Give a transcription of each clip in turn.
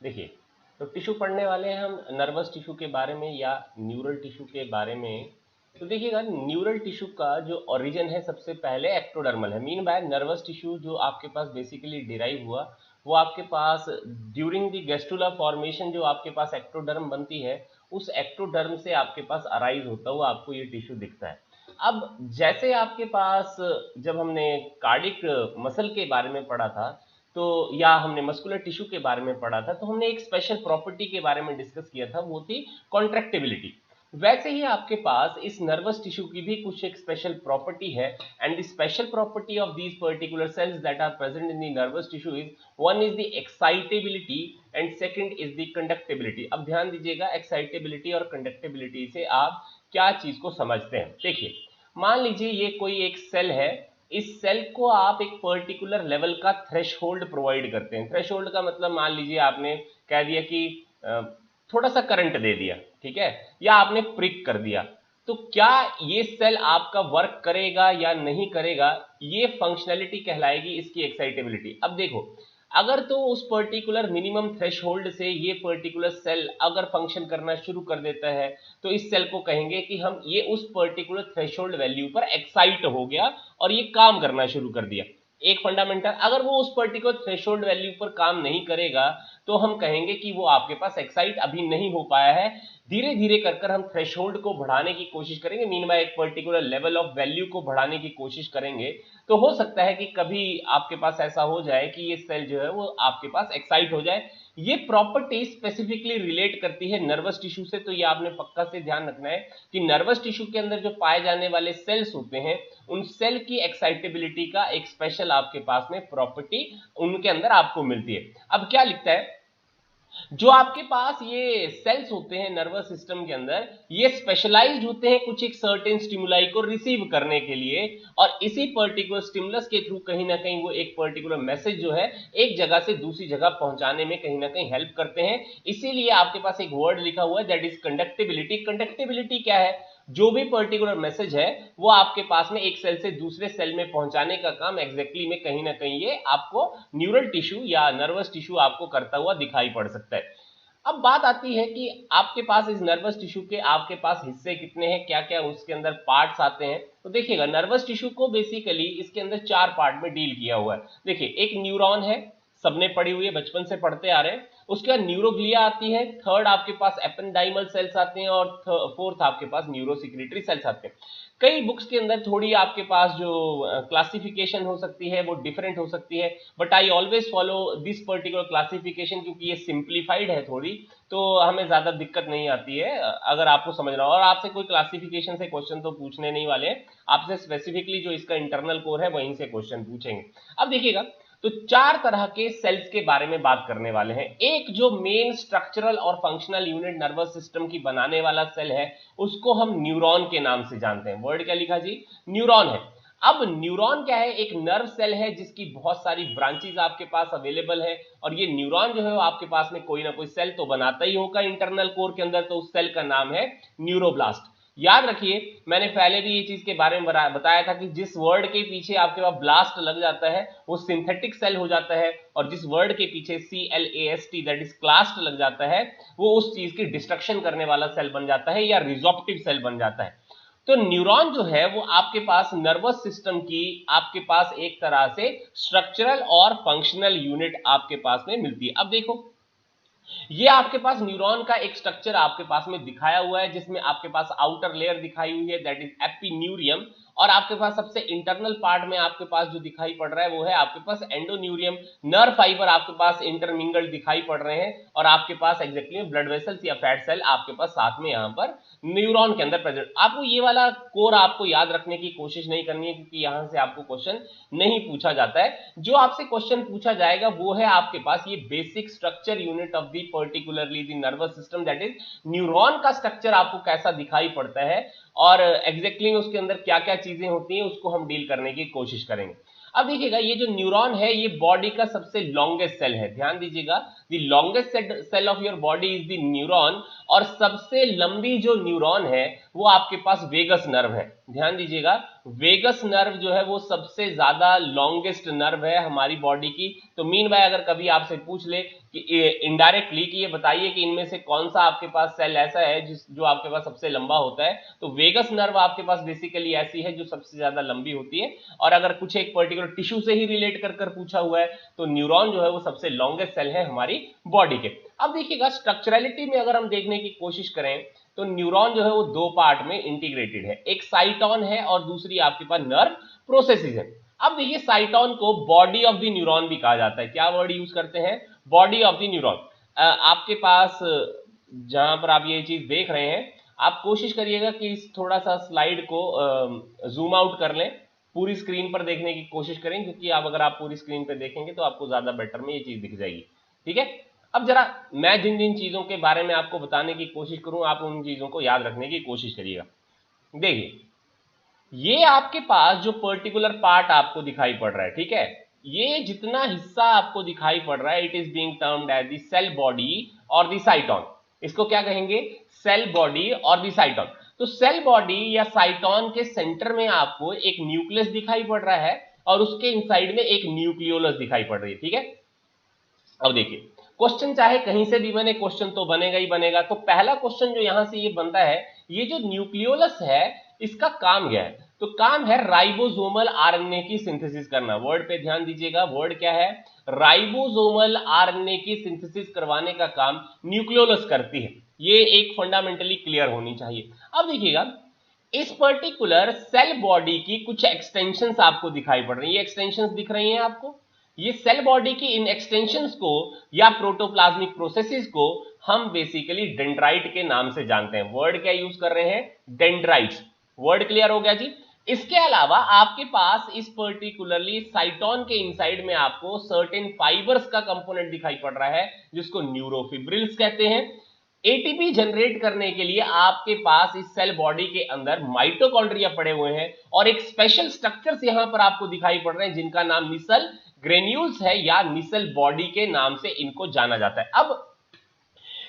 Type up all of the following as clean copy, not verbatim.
देखिए, तो टिश्यू पढ़ने वाले हैं हम नर्वस टिश्यू के बारे में या न्यूरल टिश्यू के बारे में। तो देखिएगा, न्यूरल टिश्यू का जो ओरिजिन है सबसे पहले एक्टोडर्मल है। मीन बाय नर्वस टिश्यू जो आपके पास बेसिकली डिराइव हुआ, वो आपके पास ड्यूरिंग द गैस्ट्रुला फॉर्मेशन जो आपके पास एक्टोडर्म बनती है, उस एक्टोडर्म से आपके पास अराइज होता हुआ आपको ये टिश्यू दिखता है। अब जैसे आपके पास जब हमने कार्डिक मसल के बारे में पढ़ा था, तो या हमने मस्कुलर टिश्यू के बारे में पढ़ा था, तो हमने एक स्पेशल प्रॉपर्टी के बारे में डिस्कस किया था, वो थी कॉन्ट्रैक्टिबिलिटी। वैसे ही आपके पास इस नर्वस टिश्यू की भी कुछ एक स्पेशल प्रॉपर्टी है, and the special property of these particular cells that are present in the nervous tissue is, one is the excitability and second is the conductivity. अब ध्यान दीजिएगा, एक्साइटेबिलिटी और कंडक्टिबिलिटी से आप क्या चीज को समझते हैं। देखिए, मान लीजिए ये कोई एक सेल है, इस सेल को आप एक पर्टिकुलर लेवल का थ्रेशहोल्ड प्रोवाइड करते हैं। थ्रेशहोल्ड का मतलब मान लीजिए आपने कह दिया कि थोड़ा सा करंट दे दिया, ठीक है, या आपने प्रिक कर दिया, तो क्या ये सेल आपका वर्क करेगा या नहीं करेगा, ये फंक्शनैलिटी कहलाएगी इसकी एक्साइटेबिलिटी। अब देखो, अगर तो उस पर्टिकुलर मिनिमम थ्रेशहोल्ड से ये पर्टिकुलर सेल अगर फंक्शन करना शुरू कर देता है, तो इस सेल को कहेंगे कि हम ये उस पर्टिकुलर थ्रेशहोल्ड वैल्यू पर एक्साइट हो गया और ये काम करना शुरू कर दिया। एक फंडामेंटल, अगर वो उस पर्टिकुलर थ्रेशहोल्ड वैल्यू पर काम नहीं करेगा, तो हम कहेंगे कि वो आपके पास एक्साइट अभी नहीं हो पाया है। धीरे धीरे कर हम थ्रेशहोल्ड को बढ़ाने की कोशिश करेंगे, मीन बाय एक पर्टिकुलर लेवल ऑफ वैल्यू को बढ़ाने की कोशिश करेंगे, तो हो सकता है कि कभी आपके पास ऐसा हो जाए कि ये सेल जो है वो आपके पास एक्साइट हो जाए। ये प्रॉपर्टी स्पेसिफिकली रिलेट करती है नर्वस टिश्यू से, तो ये आपने पक्का से ध्यान रखना है कि नर्वस टिश्यू के अंदर जो पाए जाने वाले सेल्स होते हैं, उन सेल की एक्साइटेबिलिटी का एक स्पेशल आपके पास में प्रॉपर्टी उनके अंदर आपको मिलती है। अब क्या लिखता है, जो आपके पास ये सेल्स होते हैं नर्वस सिस्टम के अंदर, ये स्पेशलाइज्ड होते हैं कुछ एक सर्टेन स्टिमुलाई को रिसीव करने के लिए, और इसी पर्टिकुलर स्टिमुलस के थ्रू कहीं ना कहीं वो एक पर्टिकुलर मैसेज जो है एक जगह से दूसरी जगह पहुंचाने में कहीं ना कहीं हेल्प करते हैं। इसीलिए आपके पास एक वर्ड लिखा हुआ है दैट इज कंडक्टिबिलिटी। कंडक्टिबिलिटी क्या है, जो भी पर्टिकुलर मैसेज है वो आपके पास में एक सेल से दूसरे सेल में पहुंचाने का काम एग्जैक्टली में कहीं ना कहीं ये आपको न्यूरल टिश्यू या नर्वस टिश्यू आपको करता हुआ दिखाई पड़ सकता है। अब बात आती है कि आपके पास इस नर्वस टिश्यू के आपके पास हिस्से कितने हैं, क्या क्या उसके अंदर पार्ट्स आते हैं। तो देखिएगा, नर्वस टिश्यू को बेसिकली इसके अंदर चार पार्ट में डील किया हुआ है। देखिए, एक न्यूरॉन है, सबने पढ़ी हुई है, बचपन से पढ़ते आ रहे हैं। उसके बाद न्यूरोग्लिया आती है, थर्ड आपके पास एपेंडाइमल सेल्स आते हैं, और फोर्थ आपके पास न्यूरोसिक्रेटरी सेल्स आते हैं। कई बुक्स के अंदर थोड़ी आपके पास जो क्लासिफिकेशन हो सकती है वो डिफरेंट हो सकती है, but I always follow this particular classification, क्योंकि ये सिंप्लीफाइड है थोड़ी, तो हमें ज्यादा दिक्कत नहीं आती है अगर आपको समझना हो। और आपसे कोई क्लासिफिकेशन से क्वेश्चन तो पूछने नहीं वाले, आपसे स्पेसिफिकली जो इसका इंटरनल कोर है वहीं से क्वेश्चन पूछेंगे। अब देखिएगा, तो चार तरह के सेल्स के बारे में बात करने वाले हैं। एक जो मेन स्ट्रक्चरल और फंक्शनल यूनिट नर्वस सिस्टम की बनाने वाला सेल है, उसको हम न्यूरॉन के नाम से जानते हैं। वर्ड क्या लिखा जी, न्यूरॉन है। अब न्यूरॉन क्या है, एक नर्व सेल है जिसकी बहुत सारी ब्रांचेस आपके पास अवेलेबल है, और ये न्यूरॉन जो है वो आपके पास में कोई ना कोई सेल तो बनाता ही होगा इंटरनल कोर के अंदर, तो उस सेल का नाम है न्यूरोब्लास्ट। याद रखिए, मैंने पहले भी ये चीज के बारे में बताया था कि जिस वर्ड के पीछे आपके पास ब्लास्ट लग जाता है वो सिंथेटिक सेल हो जाता है, और जिस वर्ड के पीछे CLAST दैट इज क्लास्ट लग जाता है, वो उस चीज की डिस्ट्रक्शन करने वाला सेल बन जाता है या रिजॉर्प्टिव सेल बन जाता है। तो न्यूरॉन जो है वो आपके पास नर्वस सिस्टम की आपके पास एक तरह से स्ट्रक्चरल और फंक्शनल यूनिट आपके पास में मिलती है। अब देखो, ये आपके पास न्यूरॉन का एक स्ट्रक्चर आपके पास में दिखाया हुआ है, जिसमें आपके पास आउटर लेयर दिखाई हुई है दैट इज एपिन्यूरियम, और आपके पास सबसे इंटरनल पार्ट में आपके पास जो दिखाई पड़ रहा है वो है आपके पास एंडोन्यूरियम। नर्व फाइबर आपके पास इंटरमिंगल दिखाई पड़ रहे हैं, और आपके पास एग्जैक्टली ब्लड वेसल्स या फैट सेल आपके पास साथ में यहाँ पर न्यूरॉन के अंदर प्रेजेंट। आपको ये वाला कोर आपको याद रखने की कोशिश नहीं करनी है, क्योंकि यहाँ से आपको क्वेश्चन नहीं पूछा जाता है। जो आपसे क्वेश्चन पूछा जाएगा वो है आपके पास ये basic structure unit of the particularly the nervous system, that is neuron का स्ट्रक्चर आपको कैसा दिखाई पड़ता है, और एग्जैक्टली उसके अंदर क्या क्या चीजें होती हैं उसको हम डील करने की कोशिश करेंगे। अब देखिएगा, ये जो न्यूरॉन है ये बॉडी का सबसे लॉन्गेस्ट सेल है। ध्यान दीजिएगा, the longest cell of your body is the neuron, और सबसे लंबी जो न्यूरॉन है वो आपके पास वेगस नर्व है। ध्यान दीजिएगा, वेगस नर्व जो है वो सबसे ज्यादा लॉन्गेस्ट नर्व है हमारी बॉडी की। तो मीन बाय अगर कभी आपसे पूछ ले कि इनडायरेक्टली कि ये बताइए कि इनमें से कौन सा आपके पास सेल ऐसा है जो आपके पास सबसे लंबा होता है, तो वेगस नर्व आपके पास बेसिकली ऐसी है जो सबसे ज्यादा लंबी होती है। और अगर कुछ एक पर्टिकुलर टिश्यू से ही रिलेट कर पूछा हुआ है तो न्यूरॉन जो है वो सबसे लॉन्गेस्ट सेल है हमारी बॉडी के। अब देखिएगा स्ट्रक्चरलिटी में अगर हम देखने की कोशिश करें तो न्यूरॉन जो है वो दो पार्ट में इंटीग्रेटेड है, एक साइटॉन है और दूसरी आपके पास नर्व प्रोसेसेस है। अब देखिए साइटॉन को बॉडी ऑफ द न्यूरॉन भी कहा जाता है। क्या वर्ड यूज करते हैं? Body of the neuron. आपके पास जहां पर आप ये चीज देख रहे हैं, आप कोशिश करिएगा कि इस थोड़ा सा स्लाइड को जूम आउट कर लें, पूरी स्क्रीन पर देखने की कोशिश करें, क्योंकि अगर आप पूरी स्क्रीन पर देखेंगे तो आपको ज्यादा बेटर में ये चीज दिख जाएगी। ठीक है, अब जरा मैं जिन जिन चीजों के बारे में आपको बताने की कोशिश करूं, आप उन चीजों को याद रखने की कोशिश करिएगा। देखिए, ये आपके पास जो पर्टिकुलर पार्ट आपको दिखाई पड़ रहा है, ठीक है, ये जितना हिस्सा आपको दिखाई पड़ रहा है, it is being termed as the cell body और द साइटॉन। इसको क्या कहेंगे? सेल बॉडी और द साइटॉन। तो सेल बॉडी या साइटॉन के सेंटर में आपको एक न्यूक्लियस दिखाई पड़ रहा है और उसके इनसाइड में एक न्यूक्लियोलस दिखाई पड़ रही है। ठीक है, अब देखिए, क्वेश्चन चाहे कहीं से भी बने, क्वेश्चन तो बनेगा ही बनेगा। तो पहला क्वेश्चन जो यहां से ये बनता है, ये जो न्यूक्लियोलस है इसका काम क्या है? तो काम है राइबोसोमल आरएनए की सिंथेसिस करना। वर्ड पे ध्यान दीजिएगा, वर्ड क्या है? राइबोसोमल आरएनए की सिंथेसिस करवाने का काम न्यूक्लियोलस करती है। ये एक फंडामेंटली क्लियर होनी चाहिए। अब देखिएगा, इस पर्टिकुलर सेल बॉडी की कुछ एक्सटेंशंस आपको दिखाई पड़ रही है। ये एक्सटेंशंस दिख रही हैं आपको? ये सेल बॉडी की इन एक्सटेंशंस को या प्रोटोप्लाज्मिक प्रोसेसेस को हम बेसिकली डेंड्राइट के नाम से जानते हैं। वर्ड क्या यूज कर रहे हैं? डेंड्राइट्स। वर्ड क्लियर हो गया जी। इसके अलावा आपके पास इस पर्टिकुलरली साइटॉन के इनसाइड में आपको सर्टेन फाइबर्स का कंपोनेंट दिखाई पड़ रहा है जिसको न्यूरोफिब्रिल्स कहते हैं। एटीपी जनरेट करने के लिए आपके पास इस सेल बॉडी के अंदर माइटोकॉन्ड्रिया पड़े हुए हैं और एक स्पेशल स्ट्रक्चर्स यहां पर आपको दिखाई पड़ रहे हैं जिनका नाम निसल ग्रेन्यूल्स है या निसल बॉडी के नाम से इनको जाना जाता है। अब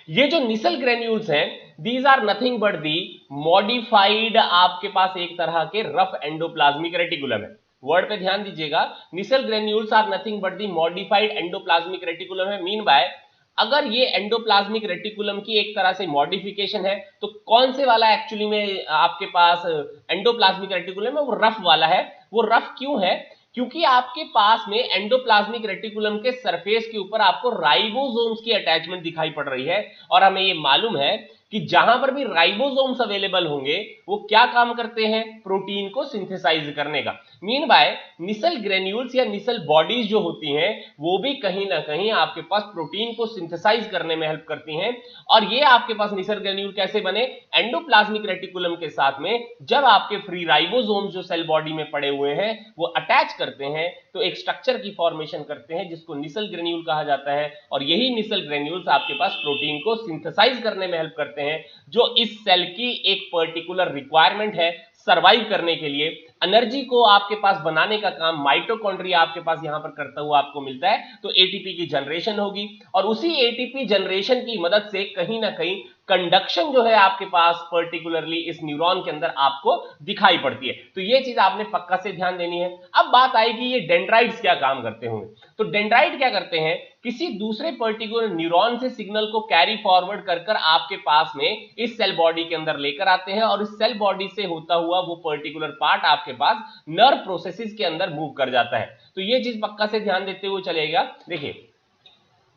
ये जो निसल ग्रेन्यूल्स हैं, these are nothing but the modified आपके पास एक तरह के रफ एंडोप्लाज्मिक रेटिकुलम है। वर्ड पे ध्यान दीजिएगा, Nissl granules are nothing but the modified endoplasmic reticulum है। मीन बाय अगर ये एंडोप्लाज्मिक रेटिकुलम की एक तरह से मॉडिफिकेशन है तो कौन से वाला एक्चुअली में आपके पास एंडोप्लाज्मिक रेटिकुलम है? वो रफ वाला है। वो रफ क्यों है? क्योंकि आपके पास में एंडोप्लाज्मिक रेटिकुलम के सरफेस के ऊपर आपको राइबोसोम्स की अटैचमेंट दिखाई पड़ रही है और हमें ये मालूम है कि जहां पर भी राइबोसोम्स अवेलेबल होंगे वो क्या काम करते हैं? प्रोटीन को सिंथेसाइज करने का। मीन बाय निसल ग्रेन्यूल्स या निसल बॉडीज जो होती हैं वो भी कहीं ना कहीं आपके पास प्रोटीन को सिंथेसाइज करने में हेल्प करती हैं। और ये आपके पास निसल ग्रेन्यूल कैसे बने? एंडोप्लाज्मिक रेटिकुलम के साथ में जब आपके फ्री राइबोसोम्स जो सेल बॉडी में पड़े हुए हैं वो अटैच करते हैं तो एक स्ट्रक्चर की फॉर्मेशन करते हैं जिसको निसल ग्रेन्यूल कहा जाता है। और यही निसल ग्रेन्यूल्स आपके पास प्रोटीन को सिंथेसाइज करने में हेल्प करते हैं, जो इस सेल की एक पर्टिकुलर रिक्वायरमेंट है सर्वाइव करने के लिए। एनर्जी को आपके पास बनाने का काम माइटोकॉन्ड्रिया आपके पास यहां पर करता हुआ आपको मिलता है, तो एटीपी की जनरेशन होगी और उसी एटीपी जनरेशन की मदद से कहीं ना कहीं कंडक्शन जो है आपके पास पर्टिकुलरली इस न्यूरॉन के अंदर आपको दिखाई पड़ती है। तो ये चीज आपने पक्का से ध्यान देनी है। अब बात आएगी ये डेंड्राइट्स क्या काम करते होंगे। तो डेंड्राइट क्या करते हैं? किसी दूसरे पर्टिकुलर न्यूरॉन से सिग्नल को कैरी फॉरवर्ड कर कर आपके पास में इस सेल बॉडी के अंदर लेकर आते हैं और इस सेल बॉडी से होता हुआ वो पर्टिकुलर पार्ट आपके पास नर्व प्रोसेसेस के अंदर मूव कर जाता है। तो ये चीज पक्का से ध्यान देते हुए चलेगा। देखिए,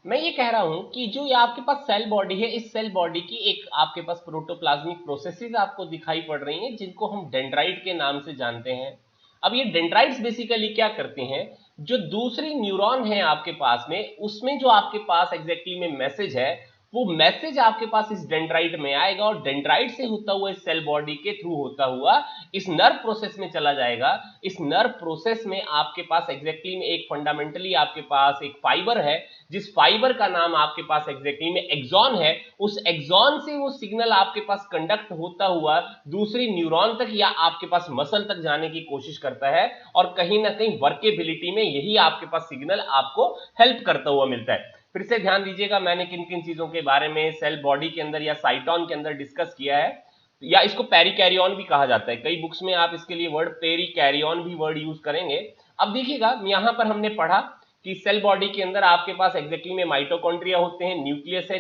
मैं ये कह रहा हूं कि जो ये आपके पास सेल बॉडी है, इस सेल बॉडी की एक आपके पास प्रोटोप्लाज्मिक प्रोसेसेस आपको दिखाई पड़ रही हैं जिनको हम डेंड्राइट के नाम से जानते हैं। अब ये डेंड्राइट्स बेसिकली क्या करते हैं? जो दूसरी न्यूरॉन है आपके पास में, उसमें जो आपके पास एग्जैक्टली में मैसेज है, वो मैसेज आपके पास इस डेंड्राइट में आएगा और डेंड्राइट से होता हुआ इस सेल बॉडी के थ्रू होता हुआ इस नर्व प्रोसेस में चला जाएगा। इस नर्व प्रोसेस में आपके पास एग्जैक्टली में एक फंडामेंटली आपके पास एक फाइबर है, जिस फाइबर का नाम आपके पास एग्जैक्टली में एक्सॉन है। उस एक्सॉन से वो सिग्नल आपके पास कंडक्ट होता हुआ दूसरी न्यूरॉन तक या आपके पास मसल तक जाने की कोशिश करता है और कहीं ना कहीं वर्केबिलिटी में यही आपके पास सिग्नल आपको हेल्प करता हुआ मिलता है। फिर से ध्यान दीजिएगा, मैंने किन किन चीजों के बारे में सेल बॉडी के अंदर या साइटॉन के अंदर डिस्कस किया है। या इसको पेरिकैरियन भी कहा जाता है, कई बुक्स में आप इसके लिए वर्ड पेरिकैरियन भी वर्ड यूज करेंगे। अब देखिएगा यहां पर हमने पढ़ा कि सेल बॉडी के अंदर आपके पास एग्जैक्टली में माइटोकॉन्ड्रिया होते हैं, न्यूक्लियस है,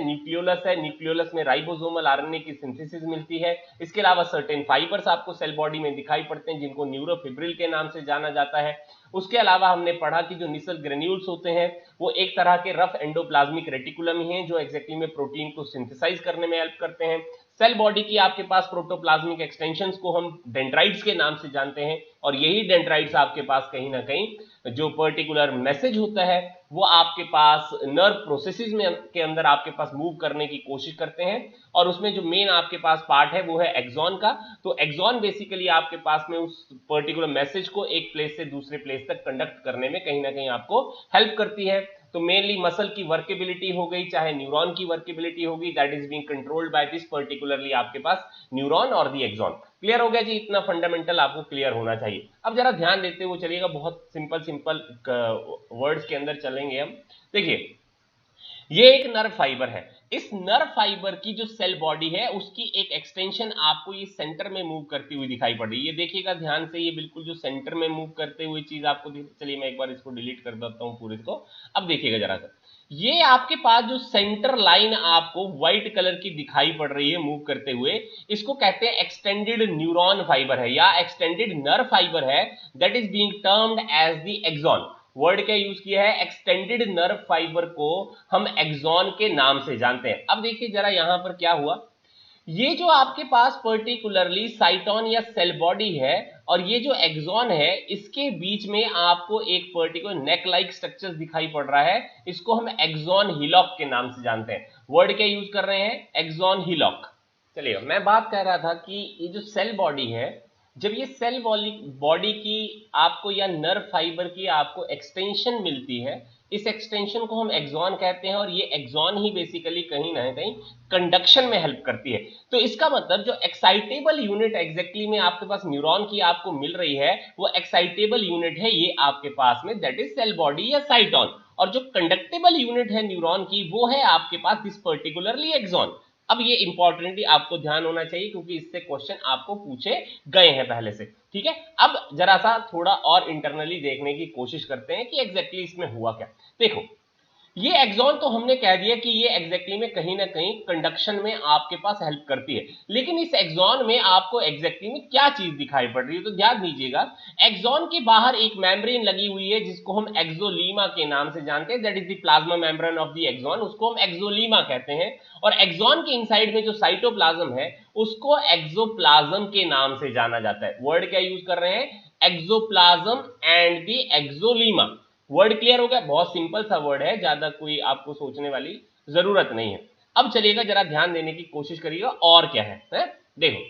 न्यूक्लियोलस में राइबोसोमल आरएनए की सिंथेसिस मिलती है। इसके अलावा सर्टेन फाइबर्स आपको सेल बॉडी में दिखाई पड़ते हैं जिनको न्यूरोफिब्रिल के नाम से जाना जाता है। उसके अलावा हमने पढ़ा कि जो निसल ग्रेन्यूल्स होते हैं वो एक तरह के रफ एंडोप्लाज्मिक रेटिकुलम ही हैं जो एग्जैक्टली में प्रोटीन को सिंथेसाइज करने में हेल्प करते हैं। सेल बॉडी की आपके पास प्रोटोप्लाज्मिक एक्सटेंशंस को हम डेंड्राइट्स के नाम से जानते हैं, और यही डेंड्राइट्स आपके पास कहीं ना कहीं जो पर्टिकुलर मैसेज होता है वो आपके पास नर्व प्रोसेसेस में के अंदर आपके पास मूव करने की कोशिश करते हैं, और उसमें जो मेन आपके पास पार्ट है वो है एक्सॉन का। तो एक्सॉन बेसिकली आपके पास में उस पर्टिकुलर मैसेज को एक प्लेस से दूसरे प्लेस तक कंडक्ट करने में कहीं ना कहीं आपको हेल्प करती है। तो मेनली मसल की वर्केबिलिटी हो गई, चाहे न्यूरॉन की वर्केबिलिटी होगी, that is being controlled by this particularly आपके पास न्यूरॉन और दी एक्सॉन। क्लियर हो गया जी, इतना फंडामेंटल आपको क्लियर होना चाहिए। अब जरा ध्यान देते हुए चलिएगा, बहुत सिंपल वर्ड्स के अंदर चलेंगे हम। देखिए ये एक नर्व फाइबर है, इस नर्व फाइबर की जो सेल बॉडी है उसकी एक एक्सटेंशन आपको ये सेंटर में मूव करती हुई दिखाई पड़ रही है। ये देखिएगा ध्यान से, ये बिल्कुल जो सेंटर में मूव करते हुए चीज आपको चलिए मैं एक बार इसको डिलीट कर देता हूं पूरे को। अब देखिएगा जरा सा, ये आपके पास जो सेंटर लाइन आपको व्हाइट कलर की दिखाई पड़ रही है मूव करते हुए, इसको कहते हैं एक्सटेंडेड न्यूरॉन फाइबर है या एक्सटेंडेड नर्व फाइबर है, that is being termed as the axon. Word क्या यूज किया है, एक्सटेंडेड नर्व फाइबर को हम एक्सॉन के नाम से जानते हैं। अब देखिए जरा यहां पर क्या हुआ, ये जो आपके पास पर्टिकुलरली साइटोन या सेल बॉडी है और ये जो एक्सॉन है, इसके बीच में आपको एक पर्टिकुलर नेक लाइक स्ट्रक्चर दिखाई पड़ रहा है, इसको हम एक्सॉन हिलॉक के नाम से जानते हैं। वर्ड क्या यूज कर रहे हैं, एक्सॉन हिलॉक। चलिए मैं बात कर रहा था कि ये जो सेल बॉडी है, जब ये सेल बॉडी की आपको या नर्व फाइबर की आपको एक्सटेंशन मिलती है, इस एक्सटेंशन को हम एक्सॉन कहते हैं, और ये एक्सॉन ही बेसिकली कहीं ना कहीं कंडक्शन में हेल्प करती है। तो इसका मतलब जो एक्साइटेबल यूनिट एग्जैक्टली में आपके पास न्यूरॉन की आपको मिल रही है वो एक्साइटेबल यूनिट है ये आपके पास में, दैट इज सेल बॉडी या साइटोन, और जो कंडक्टेबल यूनिट है न्यूरॉन की वो है आपके पास दिस पर्टिकुलरली एक्सॉन। अब ये इंपॉर्टेंटली आपको ध्यान होना चाहिए क्योंकि इससे क्वेश्चन आपको पूछे गए हैं पहले से, ठीक है। अब जरा सा थोड़ा और इंटरनली देखने की कोशिश करते हैं कि एग्जैक्टली इसमें हुआ क्या। देखो ये एक्सॉन तो हमने कह दिया कि ये एग्जैक्टली में कहीं ना कहीं कंडक्शन में आपके पास हेल्प करती है, लेकिन इस एक्सॉन में आपको एग्जैक्टली में क्या चीज दिखाई पड़ रही है, तो ध्यान दीजिएगा। एक्सॉन के बाहर एक मेम्ब्रेन लगी हुई है जिसको हम एक्सोलीमा के नाम से जानते हैं, that is the plasma membrane of the axon, उसको हम एक्सोलीमा कहते हैं। और एक्सॉन के इनसाइड में जो साइटोप्लाज्म है उसको एक्सोप्लाज्म के नाम से जाना जाता है। वर्ड क्या यूज कर रहे हैं, exoplasm and the axolemma. Word clear हो गया, बहुत सिंपल सा वर्ड है, ज्यादा कोई आपको सोचने वाली जरूरत नहीं है। अब चलिएगा जरा ध्यान देने की कोशिश करिएगा और क्या है? देखो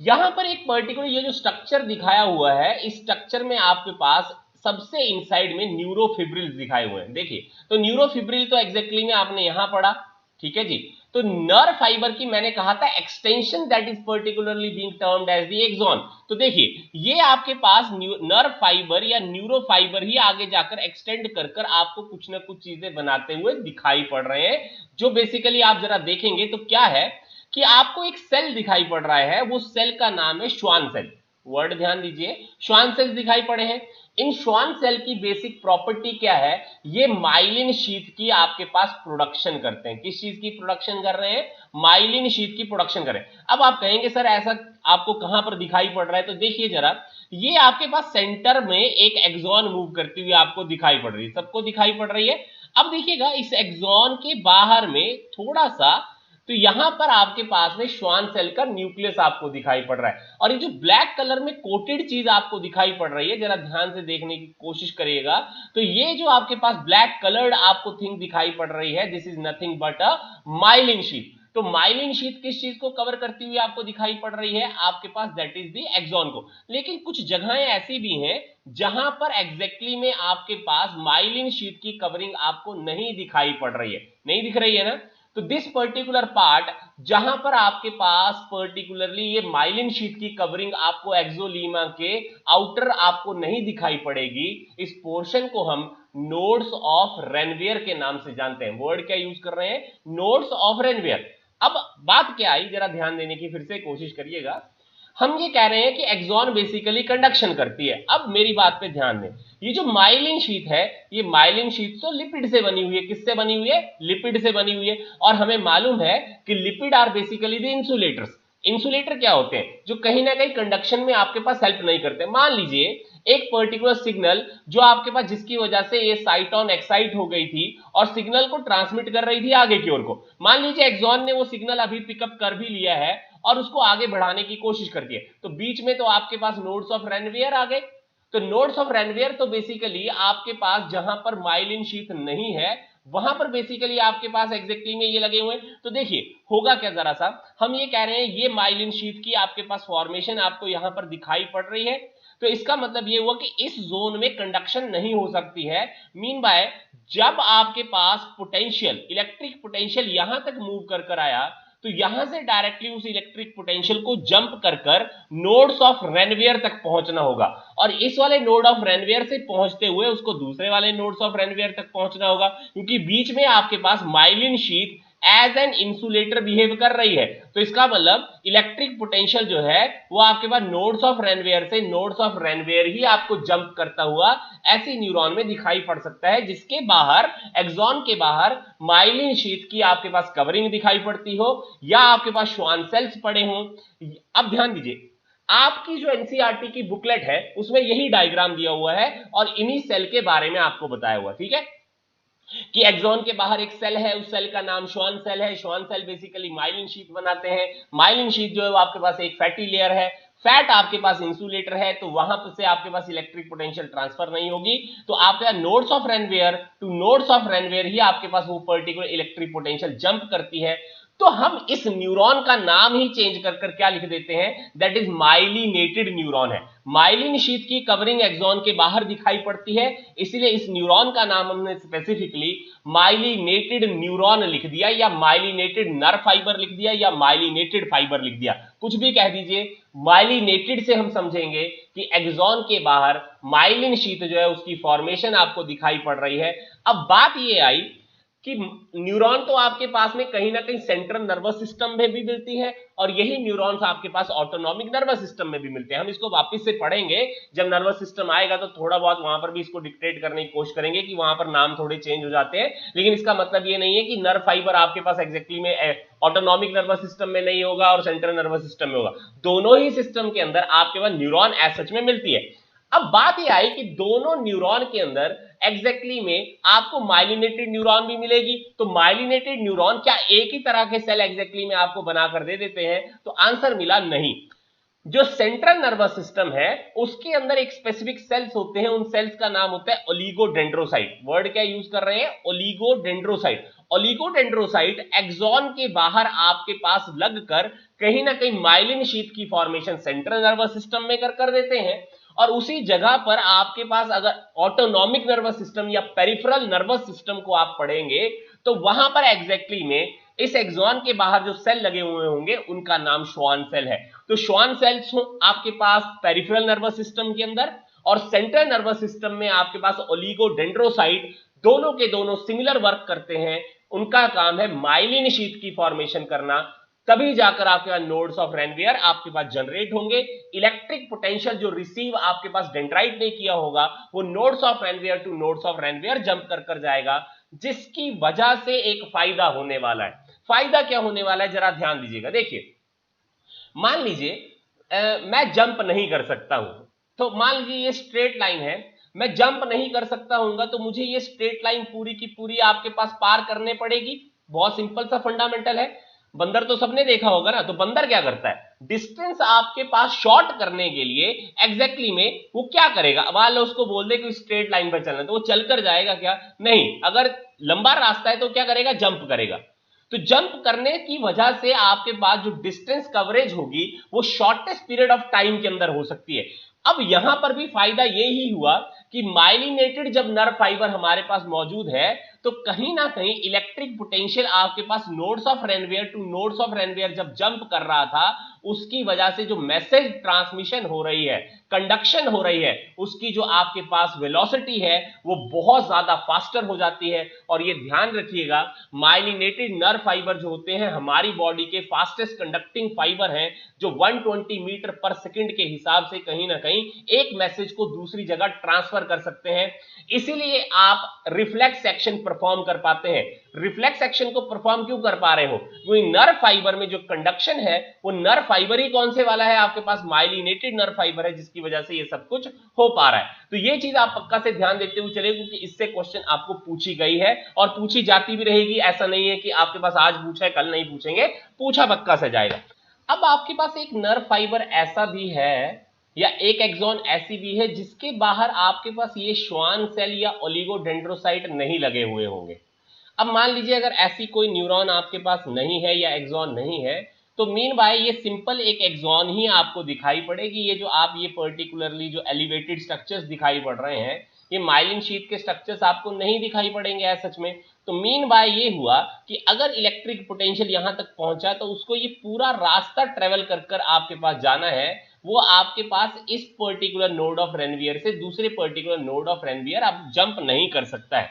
यहां पर एक पर्टिकुलर ये जो स्ट्रक्चर दिखाया हुआ है, इस स्ट्रक्चर में आपके पास सबसे इनसाइड में न्यूरोफिब्रिल दिखाए हुए हैं। देखिए तो न्यूरोफिब्रिल तो एग्जैक्टली में आपने यहां पढ़ा, ठीक है जी। तो नर्व फाइबर की मैंने कहा था extension that is particularly being termed as the axon. तो देखिए ये आपके पास नर्व फाइबर या न्यूरो फाइबर ही आगे जाकर एक्सटेंड कर कर आपको कुछ ना कुछ चीजें बनाते हुए दिखाई पड़ रहे हैं, जो बेसिकली आप जरा देखेंगे तो क्या है कि आपको एक सेल दिखाई पड़ रहा है, वो सेल का नाम है श्वान सेल। वर्ड ध्यान दीजिए, श्वान सेल दिखाई पड़े हैं। इन श्वान सेल की बेसिक प्रॉपर्टी क्या है, ये माइलिन शीथ की आपके पास प्रोडक्शन करते हैं। किस चीज की प्रोडक्शन कर रहे हैं, माइलिन शीथ की प्रोडक्शन कर रहे हैं। अब आप कहेंगे सर ऐसा आपको कहां पर दिखाई पड़ रहा है, तो देखिए जरा, ये आपके पास सेंटर में एक एक्सॉन मूव करती हुई आपको दिखाई पड़ रही है, सबको दिखाई पड़ रही है। अब देखिएगा इस एक्सॉन के बाहर में थोड़ा सा, तो यहां पर आपके पास में श्वान सेल का न्यूक्लियस आपको दिखाई पड़ रहा है, और ये जो ब्लैक कलर में कोटेड चीज आपको दिखाई पड़ रही है, जरा ध्यान से देखने की कोशिश करिएगा। तो ये जो आपके पास ब्लैक कलर्ड आपको थिंग दिखाई पड़ रही है, this is nothing but a myelin sheath. तो माइलिन शीथ किस चीज को कवर करती हुई आपको दिखाई पड़ रही है, आपके पास दैट इज द एक्सॉन को। लेकिन कुछ जगहें ऐसी भी हैं जहां पर एग्जैक्टली में आपके पास माइलिन शीथ की कवरिंग आपको नहीं दिखाई पड़ रही है, नहीं दिख रही है ना। तो दिस पर्टिकुलर पार्ट जहां पर आपके पास पर्टिकुलरली ये माइलिन शीट की कवरिंग आपको एक्सोलीमा के आउटर आपको नहीं दिखाई पड़ेगी, इस पोर्शन को हम नोड्स ऑफ रेनवियर के नाम से जानते हैं। वर्ड क्या यूज कर रहे हैं, नोड्स ऑफ रेनवियर। अब बात क्या आई, जरा ध्यान देने की फिर से कोशिश करिएगा। हम ये कह रहे हैं कि एक्सॉन बेसिकली कंडक्शन करती है। अब मेरी बात पे ध्यान दें, ये जो माइलिन शीट है, ये माइलिन शीट तो लिपिड से बनी हुई है। किससे बनी हुई है? लिपिड से बनी हुई है। और हमें मालूम है कि lipid are basically the insulators. Insulator क्या होते हैं? जो कहीं ना कहीं कंडक्शन में आपके पास हेल्प नहीं करते। मान लीजिए एक पर्टिकुलर सिग्नल जो आपके पास, जिसकी वजह से ये साइटोन एक्साइट हो गई थी और सिग्नल को ट्रांसमिट कर रही थी आगे की ओर को। मान लीजिए एक्सॉन ने वो सिग्नल अभी पिकअप कर भी लिया है और उसको आगे बढ़ाने की कोशिश करती है, तो बीच में तो आपके पास नोड्स ऑफ रेनवियर आ गए। तो नोड्स ऑफ रेनवियर तो बेसिकली आपके पास जहां पर माइलिन शीथ नहीं है वहां पर बेसिकली आपके पास एग्जैक्टली में ये लगे हुए हैं। तो देखिए होगा क्या, जरा सा हम ये कह रहे हैं ये माइलिन शीथ की आपके पास फॉर्मेशन आपको यहां पर दिखाई पड़ रही है। तो इसका मतलब ये हुआ कि इस जोन में कंडक्शन नहीं हो सकती है। मीन बाय जब आपके पास पोटेंशियल, इलेक्ट्रिक पोटेंशियल यहां तक मूव कर आया, तो यहां से डायरेक्टली उस इलेक्ट्रिक पोटेंशियल को जंप कर नोड्स ऑफ रेनवियर तक पहुंचना होगा। और इस वाले नोड ऑफ रेनवियर से पहुंचते हुए उसको दूसरे वाले नोड्स ऑफ रेनवियर तक पहुंचना होगा, क्योंकि बीच में आपके पास myelin sheath as an insulator behave कर रही है। तो इसका मतलब इलेक्ट्रिक पोटेंशियल जो है वो आपके पास नोड्स ऑफ रेनवियर से नोड्स ऑफ रेनवियर ही आपको जंप करता हुआ ऐसी न्यूरॉन में दिखाई पड़ सकता है, जिसके बाहर, एक्सॉन के बाहर माइलिन शीट की आपके पास कवरिंग दिखाई पड़ती हो या आपके पास श्वान सेल्स पड़े हों। अब ध्यान दीजिए, आपकी जो एनसीईआरटी की बुकलेट है उसमें यही डायग्राम दिया हुआ है और इन्हीं सेल के बारे में आपको बताया हुआ, ठीक है, कि एक्सॉन के बाहर एक सेल है, उस सेल का नाम श्वान सेल है। Schwann cell basically myelin sheath बनाते हैं। माइलिन शीट जो है वो आपके पास एक फैटी लेयर है। फैट आपके पास इंसुलेटर है, तो वहां से आपके पास इलेक्ट्रिक पोटेंशियल ट्रांसफर नहीं होगी। तो आपके nodes of Ranvier to nodes of Ranvier ही आपके पास वो पर्टिकुलर इलेक्ट्रिक पोटेंशियल जंप करती है। तो हम इस न्यूरॉन का नाम ही चेंज कर क्या लिख देते हैं? दैट इज माइलिनेटेड न्यूरॉन है। माइलिन शीट की कवरिंग एक्सॉन के बाहर दिखाई पड़ती है, इसलिए इस न्यूरॉन का नाम हमने स्पेसिफिकली माइलिनेटेड न्यूरॉन लिख दिया, या माइलिनेटेड नर्व फाइबर लिख दिया, या माइलिनेटेड फाइबर लिख दिया, कुछ भी कह दीजिए। माइलिनेटेड से हम समझेंगे कि एक्सॉन के बाहर माइलिन शीट जो है उसकी फॉर्मेशन आपको दिखाई पड़ रही है। अब बात ये आई कि न्यूरॉन तो आपके पास में कहीं ना कहीं सेंट्रल नर्वस सिस्टम में भी मिलती है और यही न्यूरॉन्स आपके पास ऑटोनॉमिक नर्वस सिस्टम में भी मिलते हैं। हम इसको वापस से पढ़ेंगे जब नर्वस सिस्टम आएगा, तो थोड़ा बहुत वहां पर भी इसको डिक्टेट करने की कोशिश करेंगे कि वहां पर नाम थोड़े चेंज हो जाते हैं, लेकिन इसका मतलब ये नहीं है कि नर्व फाइबर आपके पास एग्जैक्टली में ऑटोनॉमिक नर्वस सिस्टम में नहीं होगा और सेंट्रल नर्वस सिस्टम में होगा। दोनों ही सिस्टम के अंदर आपके पास न्यूरॉन एज सच में मिलती है। अब बात यह आई कि दोनों न्यूरॉन के अंदर एग्जैक्टली में आपको माइलिनेटेड न्यूरॉन भी मिलेगी। तो माइलिनेटेड न्यूरॉन क्या एक ही तरह के सेल एग्जैक्टली में आपको बनाकर दे देते हैं? तो आंसर मिला नहीं। जो सेंट्रल नर्वस सिस्टम है उसके अंदर एक स्पेसिफिक सेल्स होते हैं, उन सेल्स का नाम होता है ओलिगोडेंड्रोसाइट। वर्ड क्या यूज कर रहे हैं? ओलिगोडेंड्रोसाइट। ओलिगोडेंड्रोसाइट एक्सॉन के बाहर आपके पास लगकर कहीं ना कहीं माइलिन शीट की फॉर्मेशन सेंट्रल नर्वस सिस्टम में कर देते हैं, और उसी जगह पर आपके पास अगर ऑटोनॉमिक नर्वस सिस्टम या पेरिफेरल नर्वस सिस्टम को आप पढ़ेंगे तो वहां पर एग्जैक्टली में इस एक्सॉन के बाहर जो सेल लगे हुए होंगे उनका नाम श्वान सेल है। तो श्वान सेल्स हो आपके पास पेरिफेरल नर्वस सिस्टम के अंदर, और सेंट्रल नर्वस सिस्टम में आपके पास ओलिगोडेंड्रोसाइट, दोनों के दोनों सिमिलर वर्क करते हैं। उनका काम है माइलिन शीट की फॉर्मेशन करना, तभी जाकर आपके पास नोड्स ऑफ रेनवियर आपके पास जनरेट होंगे। इलेक्ट्रिक पोटेंशियल जो रिसीव आपके पास डेंड्राइट ने किया होगा वो nodes of Ranvier to nodes of Ranvier jump कर जाएगा, जिसकी वजह से एक फायदा होने वाला है। फायदा क्या होने वाला है जरा ध्यान दीजिएगा। देखिए मान लीजिए मैं जंप नहीं कर सकता हूं, तो मान लीजिए ये स्ट्रेट लाइन है, मैं जंप नहीं कर सकता हूंगा, तो मुझे ये स्ट्रेट लाइन पूरी की पूरी आपके पास पार करने पड़ेगी। बहुत सिंपल सा फंडामेंटल है। बंदर तो सबने देखा होगा ना, तो बंदर क्या करता है? डिस्टेंस आपके पास शॉर्ट करने के लिए एग्जैक्टली में वो क्या करेगा? मान लो उसको बोल दे कि स्ट्रेट लाइन पर चलना, तो वो चलकर जाएगा क्या? नहीं। अगर लंबा रास्ता है तो क्या करेगा? जंप करेगा। तो जंप करने की वजह से आपके पास जो डिस्टेंस कवरेज होगी वो शॉर्टेस्ट पीरियड ऑफ टाइम के अंदर हो सकती है। अब यहां पर भी फायदा ये ही हुआ कि माइलिनेटेड जब नर्व फाइबर हमारे पास मौजूद है तो कहीं ना कहीं इलेक्ट्रिक पोटेंशियल आपके पास nodes of Ranvier to nodes of Ranvier जब जंप कर रहा था उसकी वजह से जो मैसेज ट्रांसमिशन हो रही है, कंडक्शन हो रही है, उसकी जो आपके पास वेलोसिटी है वो बहुत ज्यादा फास्टर हो जाती है। और ये ध्यान रखिएगा, माइलिनेटेड नर्व फाइबर जो होते हैं हमारी बॉडी के फास्टेस्ट कंडक्टिंग फाइबर हैं, जो 120 मीटर पर सेकंड के हिसाब से कहीं ना कहीं एक मैसेज को दूसरी जगह ट्रांसफर कर सकते हैं। इसीलिए आप रिफ्लेक्स एक्शन परफॉर्म कर पाते हैं। रिफ्लेक्स एक्शन को परफॉर्म क्यों कर पा रहे हो? क्योंकि नर्व फाइबर में जो कंडक्शन है वो नर्व फाइबर ही कौन से वाला है, आपके पास माइलिनेटेड नर्व फाइबर है, जिसकी वजह से ये सब कुछ हो पा रहा है। तो ये चीज आप पक्का से ध्यान देते हुए चले, क्योंकि इससे क्वेश्चन आपको पूछी गई है और पूछी जाती भी रहेगी। ऐसा नहीं है कि आपके पास आज पूछा है कल नहीं पूछेंगे, पूछा पक्का से जाएगा। अब आपके पास एक नर्व फाइबर ऐसा भी है या एक एक्सॉन ऐसी भी है जिसके बाहर आपके पास ये श्वान सेल या ओलिगोडेंड्रोसाइट नहीं लगे हुए होंगे। अब मान लीजिए अगर ऐसी कोई न्यूरॉन आपके पास नहीं है या एक्सॉन नहीं है, तो मीन बाय ये सिंपल एक एक्सॉन ही आपको दिखाई पड़ेगी। ये जो आप ये पर्टिकुलरली जो एलिवेटेड स्ट्रक्चर्स दिखाई पड़ रहे हैं, ये माइलिन शीथ के स्ट्रक्चर्स आपको नहीं दिखाई पड़ेंगे ऐसा सच में। तो मीन बाय ये हुआ कि अगर इलेक्ट्रिक पोटेंशियल यहां तक पहुंचा तो उसको ये पूरा रास्ता ट्रेवल कर कर आपके पास जाना है, वो आपके पास इस पर्टिकुलर नोड ऑफ रेनवियर से दूसरे पर्टिकुलर नोड ऑफ रेनवियर आप जंप नहीं कर सकता है।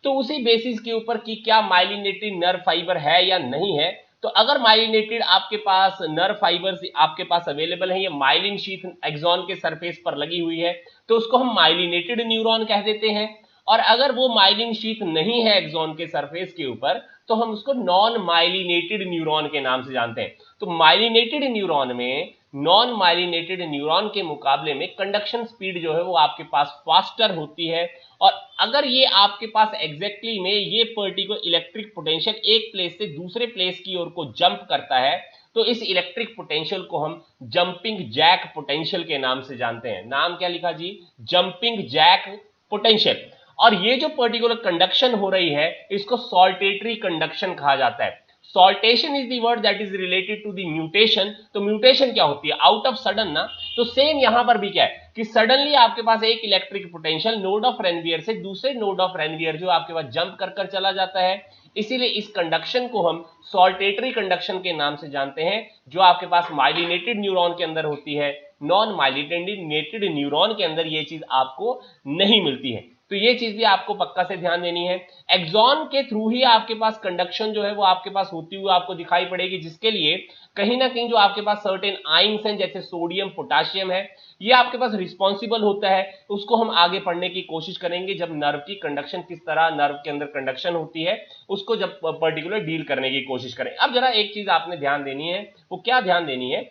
तो उसी बेसिस के ऊपर कि क्या माइलिनेटेड नर्व फाइबर है या नहीं है, तो अगर माइलिनेटेड आपके पास नर्व फाइबर्स आपके पास अवेलेबल है, ये माइलिन शीथ एक्सॉन के सरफेस पर लगी हुई है, तो उसको हम माइलिनेटेड न्यूरॉन कह देते हैं। और अगर वो माइलिन शीथ नहीं है एक्सॉन के सरफेस के ऊपर, तो हम उसको नॉन माइलिनेटेड न्यूरॉन के नाम से जानते हैं। तो माइलिनेटेड न्यूरॉन में नॉन माइलिनेटेड न्यूरॉन के मुकाबले में कंडक्शन स्पीड जो है वो आपके पास फास्टर होती है। और अगर ये आपके पास एग्जैक्टली में ये पर्टिकुलर इलेक्ट्रिक पोटेंशियल एक प्लेस से दूसरे प्लेस की ओर को जंप करता है, तो इस इलेक्ट्रिक पोटेंशियल को हम जंपिंग जैक पोटेंशियल के नाम से जानते हैं। नाम क्या लिखा जी? Jumping Jack potential. और ये जो पर्टिकुलर कंडक्शन हो रही है इसको सॉल्टेटरी कंडक्शन कहा जाता है। Saltation is the word that is related to the mutation. तो म्यूटेशन क्या होती है? आउट ऑफ सडन ना। तो सेम यहां पर भी क्या है कि सडनली आपके पास एक electric potential node of Ranvier से दूसरे नोड ऑफ रेनवियर जो आपके पास जंप कर कर चला जाता है, इसीलिए इस कंडक्शन को हम सॉल्टेटरी कंडक्शन के नाम से जानते हैं, जो आपके पास माइलिनेटेड न्यूरॉन के अंदर होती है। नॉन माइलिनेटेड न्यूरॉन के अंदर ये चीज आपको नहीं मिलती है। तो ये चीज भी आपको पक्का से ध्यान देनी है। एक्सॉन के थ्रू ही आपके पास कंडक्शन जो है वो आपके पास होती हुई आपको दिखाई पड़ेगी, जिसके लिए कहीं ना कहीं जो आपके पास सर्टेन आयंस हैं जैसे सोडियम पोटाशियम है, ये आपके पास रिस्पॉन्सिबल होता है। उसको हम आगे पढ़ने की कोशिश करेंगे जब नर्व की कंडक्शन, किस तरह नर्व के अंदर कंडक्शन होती है, उसको जब पर्टिकुलर डील करने की कोशिश करें। अब जरा एक चीज आपने ध्यान देनी है, वो क्या ध्यान देनी है?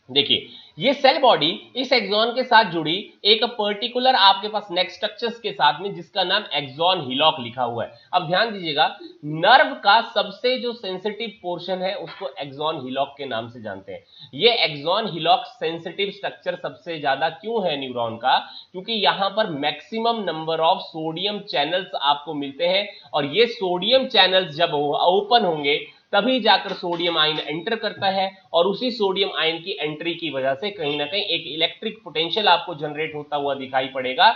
देखिए, ये सेल बॉडी इस एक्सॉन के साथ जुड़ी एक पर्टिकुलर आपके पास नेक स्ट्रक्चर्स के साथ में, जिसका नाम एक्सॉन हिलॉक लिखा हुआ है। अब ध्यान दीजिएगा, नर्व का सबसे जो सेंसिटिव पोर्शन है उसको एक्सॉन हिलॉक के नाम से जानते हैं। ये एक्सॉन हिलॉक सेंसिटिव स्ट्रक्चर सबसे ज्यादा क्यों है न्यूरॉन का? क्योंकि यहां पर maximum number of sodium channels आपको मिलते हैं, और ये सोडियम चैनल्स जब ओपन होंगे तभी जाकर सोडियम आयन एंटर करता है, और उसी सोडियम आयन की एंट्री की वजह से कहीं ना कहीं एक इलेक्ट्रिक पोटेंशियल आपको जनरेट होता हुआ दिखाई पड़ेगा।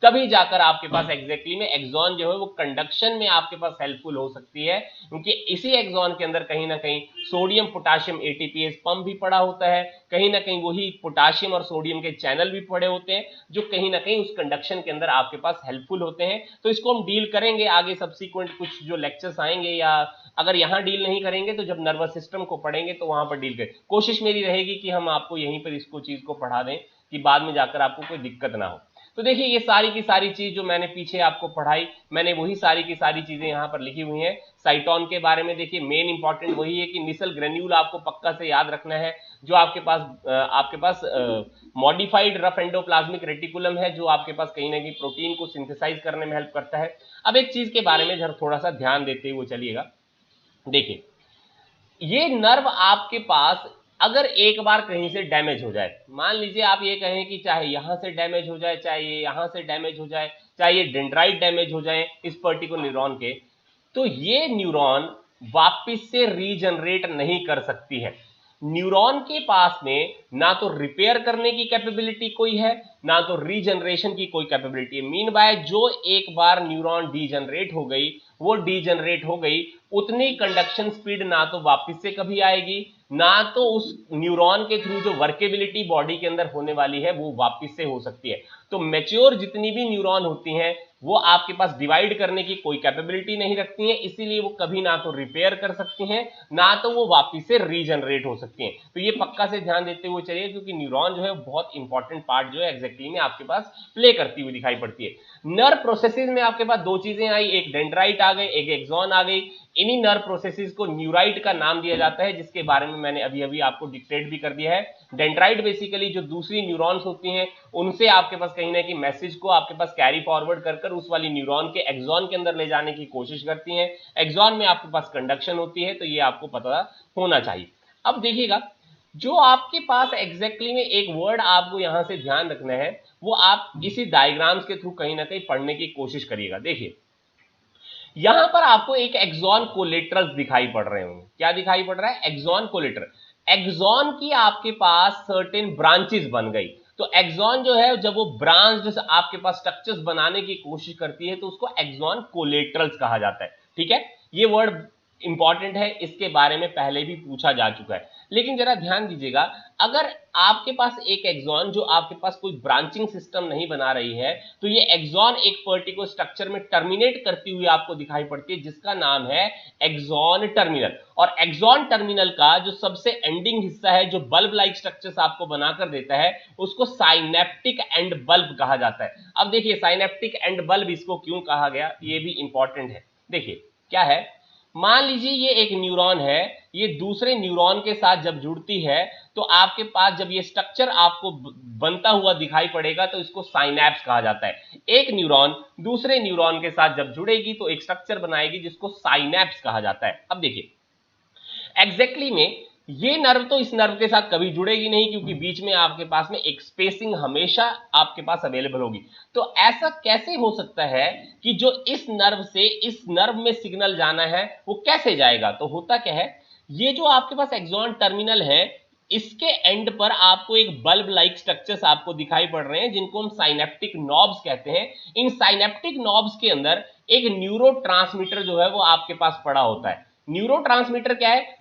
तभी जाकर आपके पास एग्जैक्टली में एक्सॉन जो है वो कंडक्शन में आपके पास हेल्पफुल हो सकती है, क्योंकि इसी एक्सॉन के अंदर कहीं ना कहीं सोडियम पोटाशियम एटीपीएस पंप भी पड़ा होता है, कहीं ना कहीं वही पोटाशियम और सोडियम के चैनल भी पड़े होते हैं, जो कहीं ना कहीं उस कंडक्शन के अंदर आपके पास हेल्पफुल होते हैं। तो इसको हम डील करेंगे आगे सब्सिक्वेंट कुछ जो लेक्चर्स आएंगे, या अगर यहां डील नहीं करेंगे तो जब नर्वस सिस्टम को पढ़ेंगे तो वहां पर डील करें। कोशिश मेरी रहेगी कि हम आपको यहीं पर इसको चीज को पढ़ा दें कि बाद में जाकर आपको कोई दिक्कत ना हो। तो देखिए, ये सारी की सारी चीज जो मैंने पीछे आपको पढ़ाई, मैंने वही सारी की सारी चीजें यहाँ पर लिखी हुई हैं। साइटोन के बारे में देखिए, मेन इंपॉर्टेंट वही है कि निसल ग्रेन्यूल आपको पक्का से याद रखना है, जो आपके पास मॉडिफाइड रफ एंडोप्लाज्मिक रेटिकुलम है, जो आपके पास कहीं ना कहीं प्रोटीन को सिंथेसाइज करने में हेल्प करता है। अब एक चीज के बारे में जरा थोड़ा सा ध्यान देते हुए चलिएगा। देखिए, ये नर्व आपके पास अगर एक बार कहीं से डैमेज हो जाए, मान लीजिए आप ये कहें कि चाहे यहां से डैमेज हो जाए, चाहे ये यहां से डैमेज हो जाए, चाहे ये डेंड्राइट डैमेज हो जाए इस पर्टिकुलर न्यूरॉन के, तो ये न्यूरॉन वापस से रीजनरेट नहीं कर सकती है। न्यूरॉन के पास में ना तो रिपेयर करने की कैपेबिलिटी कोई है, ना तो रीजनरेशन की कोई कैपेबिलिटी है। मीन बाय जो एक बार न्यूरॉन डीजनरेट हो गई, वो डीजनरेट हो गई, उतनी कंडक्शन स्पीड ना तो वापस से कभी आएगी, ना तो उस न्यूरॉन के थ्रू जो वर्केबिलिटी बॉडी के अंदर होने वाली है वो वापस से हो सकती है। तो मैच्योर जितनी भी न्यूरॉन होती हैं वो आपके पास डिवाइड करने की कोई कैपेबिलिटी नहीं रखती हैं, इसीलिए वो कभी ना तो रिपेयर कर सकती हैं, ना तो वो वापस से रीजनरेट हो सकती हैं। तो ये पक्का से ध्यान देते हुए चलिए, क्योंकि न्यूरॉन जो है बहुत इंपॉर्टेंट पार्ट जो है एग्जैक्टली में आपके पास प्ले करती हुई दिखाई पड़ती है। नर्व प्रोसेसेस में आपके पास दो चीजें आई, एक डेंड्राइट आ गई, एक एक्सॉन आ गई। इन्हीं नर्व प्रोसेसेस को न्यूराइट का नाम दिया जाता है, जिसके बारे में मैंने अभी अभी आपको डिक्टेट भी कर दिया है। डेंड्राइट बेसिकली जो दूसरी न्यूरॉन्स होती हैं उनसे आपके पास कहीं ना कहीं मैसेज को आपके पास कैरी फॉरवर्ड कर उस वाली न्यूरॉन के एक्सॉन के अंदर ले जाने की कोशिश करती हैं। एक्सॉन में आपके पास कंडक्शन होती है, तो ये आपको पता होना चाहिए। अब देखिएगा, जो आपके पास एग्जैक्टली में एक वर्ड आपको यहां से ध्यान रखना है, वो आप इसी डायग्राम्स के थ्रू कहीं ना कहीं पढ़ने की कोशिश करिएगा। देखिए यहां पर आपको एक एक्सॉन कोलेटरल्स दिखाई पड़ रहे होंगे। क्या दिखाई पड़ रहा है? Axon collateral. एक्सॉन की आपके पास सर्टेन ब्रांचेस बन गई। तो एक्सॉन जो है जब वो ब्रांच आपके पास स्ट्रक्चर्स बनाने की कोशिश करती है तो उसको एक्सॉन कोलेटरल्स कहा जाता है। ठीक है, ये वर्ड इंपॉर्टेंट है, इसके बारे में पहले भी पूछा जा चुका है। लेकिन जरा ध्यान दीजिएगा, अगर आपके पास एक एक्सॉन जो आपके पास कोई ब्रांचिंग सिस्टम नहीं बना रही है, तो ये एक्सॉन एक पर्टिकुलर स्ट्रक्चर में टर्मिनेट करती हुई आपको दिखाई पड़ती है, जिसका नाम है एक्सॉन टर्मिनल। और एक्सॉन टर्मिनल का जो सबसे एंडिंग हिस्सा है, जो बल्ब लाइक स्ट्रक्चर्स आपको बनाकर देता है, उसको साइनेप्टिक एंड बल्ब कहा जाता है। अब देखिए साइनेप्टिक एंड बल्ब इसको क्यों कहा गया, ये भी इंपॉर्टेंट है। देखिए क्या है, मान लीजिए ये एक न्यूरॉन है, ये दूसरे न्यूरॉन के साथ जब जुड़ती है तो आपके पास जब ये स्ट्रक्चर आपको बनता हुआ दिखाई पड़ेगा तो इसको साइनैप्स कहा जाता है। एक न्यूरॉन दूसरे न्यूरॉन के साथ जब जुड़ेगी तो एक स्ट्रक्चर बनाएगी जिसको साइनैप्स कहा जाता है। अब देखिए एग्जैक्टली में ये नर्व तो इस नर्व के साथ कभी जुड़ेगी नहीं, क्योंकि बीच में आपके पास में एक स्पेसिंग हमेशा आपके पास अवेलेबल होगी। तो ऐसा कैसे हो सकता है कि जो इस नर्व से इस नर्व में सिग्नल जाना है वो कैसे जाएगा? तो होता क्या है, ये जो आपके पास एक्सॉन टर्मिनल है, इसके एंड पर आपको एक बल्ब लाइक स्ट्रक्चर्स आपको दिखाई पड़ रहे हैं, जिनको हम साइनेप्टिक नॉब्स कहते हैं। इन साइनेप्टिक नॉब्स के अंदर एक न्यूरोट्रांसमीटर जो है वो आपके पास पड़ा होता है। न्यूरोट्रांसमीटर क्या है?